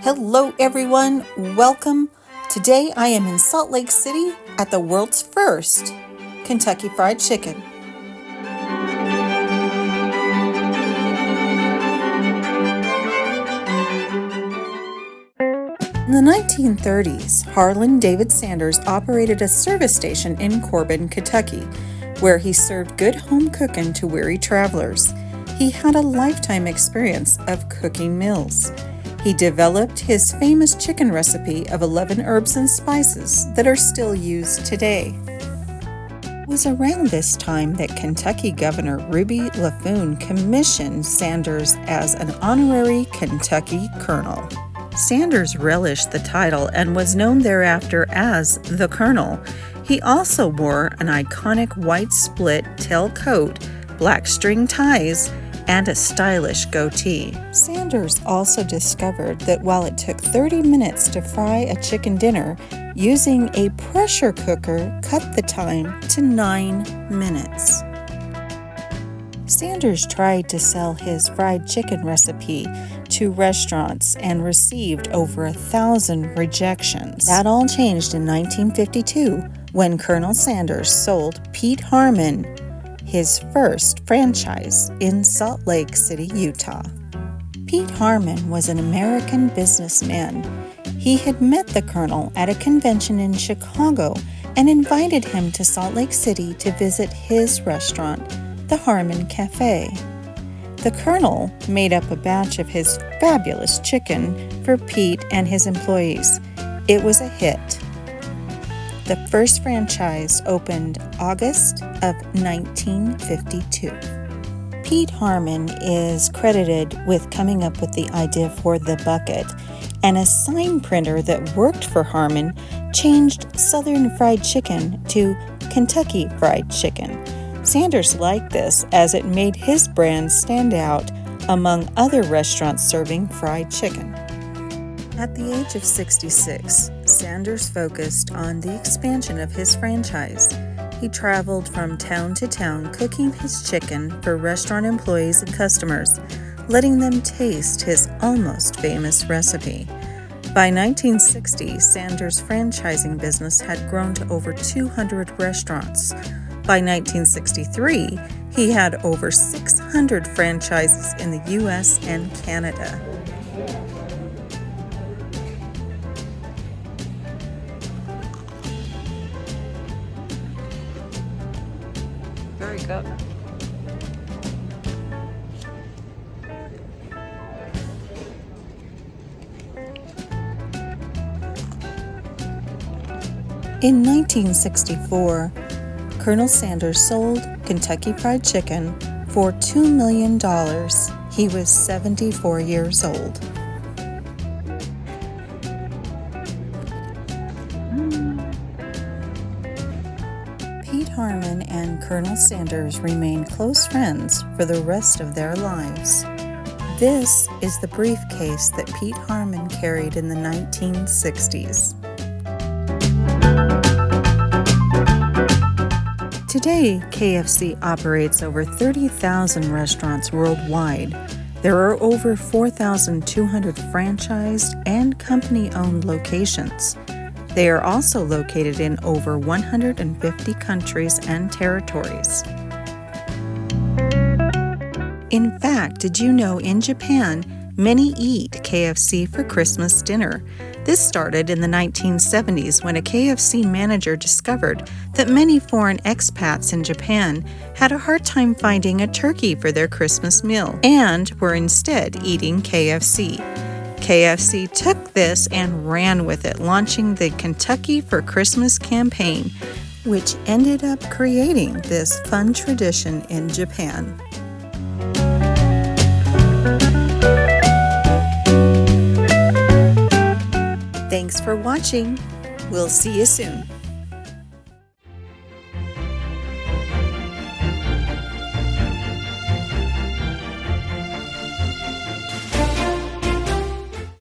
Hello everyone, welcome. Today I am in Salt Lake City at the world's first Kentucky Fried Chicken. In the 1930s, Harland David Sanders operated a service station in Corbin, Kentucky, where he served good home cooking to weary travelers. He had a lifetime experience of cooking meals. He developed his famous chicken recipe of 11 herbs and spices that are still used today. It was around this time that Kentucky Governor Ruby LaFoon commissioned Sanders as an honorary Kentucky Colonel. Sanders relished the title and was known thereafter as the Colonel. He also wore an iconic white split tail coat, black string ties, and a stylish goatee. Sanders also discovered that while it took 30 minutes to fry a chicken dinner, using a pressure cooker cut the time to 9 minutes. Sanders tried to sell his fried chicken recipe to restaurants and received over 1,000 rejections. That all changed in 1952 when Colonel Sanders sold Pete Harman his first franchise in Salt Lake City, Utah. Pete Harman was an American businessman. He had met the Colonel at a convention in Chicago and invited him to Salt Lake City to visit his restaurant, the Harman Cafe. The Colonel made up a batch of his fabulous chicken for Pete and his employees. It was a hit. The first franchise opened August of 1952. Pete Harman is credited with coming up with the idea for the bucket, and a sign printer that worked for Harman changed Southern Fried Chicken to Kentucky Fried Chicken. Sanders liked this as it made his brand stand out among other restaurants serving fried chicken. At the age of 66, Sanders focused on the expansion of his franchise. He traveled from town to town cooking his chicken for restaurant employees and customers, letting them taste his almost famous recipe. By 1960, Sanders' franchising business had grown to over 200 restaurants. By 1963, he had over 600 franchises in the U.S. and Canada. Very good. In 1964, Colonel Sanders sold Kentucky Fried Chicken for $2 million. He was 74 years old. Pete Harman and Colonel Sanders remained close friends for the rest of their lives. This is the briefcase that Pete Harman carried in the 1960s. Today, KFC operates over 30,000 restaurants worldwide. There are over 4,200 franchised and company-owned locations. They are also located in over 150 countries and territories. In fact, did you know in Japan, many eat KFC for Christmas dinner? This started in the 1970s when a KFC manager discovered that many foreign expats in Japan had a hard time finding a turkey for their Christmas meal and were instead eating KFC. KFC took this and ran with it, launching the Kentucky for Christmas campaign, which ended up creating this fun tradition in Japan. Thanks for watching. We'll see you soon.